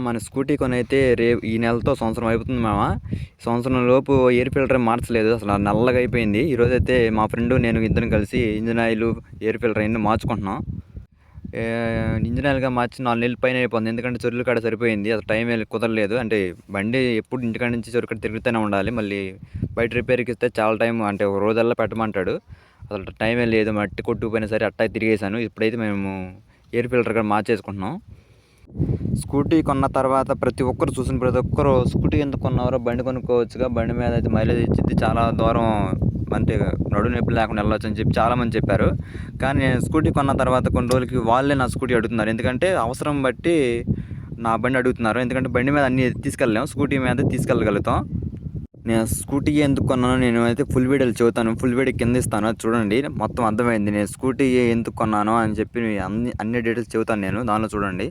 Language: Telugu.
మన స్కూటీ కొనైతే ఈ నెలతో సంవత్సరం అయిపోతుంది మామ. సంవత్సరం లోపు ఎయిర్ ఫిల్టర్ మార్చలేదు. అసలు నల్లగా అయిపోయింది. ఈరోజైతే మా ఫ్రెండు నేను ఇద్దరం కలిసి ఇంజిన్ ఆయిల్, ఎయిర్ ఫిల్టర్ అన్నీ మార్చుకుంటున్నాం. ఇంజిన్ ఆయిల్గా మార్చి 4 నెలల పైన అయిపోతుంది. ఎందుకంటే చెరువుల కాడ సరిపోయింది. అసలు టైం కుదరలేదు. అంటే బండి ఎప్పుడు ఇంటికాడ నుంచి చెరువు కాడ తిరుగుతూనే ఉండాలి. మళ్ళీ బయట రిపేర్కి ఇస్తే చాలా టైం, అంటే ఒక రోజల్లా పెట్టమంటాడు. అసలు టైమే లేదు. మట్టి కొట్టుకుపోయినా సరే అట్టా తిరిగేశాను. ఇప్పుడైతే మేము ఎయిర్ ఫిల్టర్ కూడా మార్చేసుకుంటున్నాం. స్కూటీ కొన్న తర్వాత ప్రతి ఒక్కరు స్కూటీ ఎందుకు కొన్నారో, బండి కొనుక్కోవచ్చుగా, బండి మీద అయితే మైలేజ్ ఇచ్చింది, చాలా దూరం అంటే నడుము నొప్పి లేకుండా వెళ్ళొచ్చు అని చెప్పి చాలామంది చెప్పారు. కానీ నేను స్కూటీ కొన్న తర్వాత కొన్ని రోజులకి వాళ్ళే నా స్కూటీ అడుగుతున్నారు. ఎందుకంటే అవసరం బట్టి నా బండి అడుగుతున్నారు. ఎందుకంటే బండి మీద అన్నీ తీసుకెళ్ళలేము, స్కూటీ మీద తీసుకెళ్ళగలుగుతాం. నేను స్కూటీ ఎందుకు కొన్నానో నేను అయితే ఫుల్ వీడియోలు చెబుతాను. ఫుల్ వీడియో కింద ఇస్తాను, చూడండి. మొత్తం అర్థమైంది నేను స్కూటీ ఎందుకు కొన్నానో అని చెప్పి అన్ని డీటెయిల్స్ చెబుతాను నేను, దానిలో చూడండి.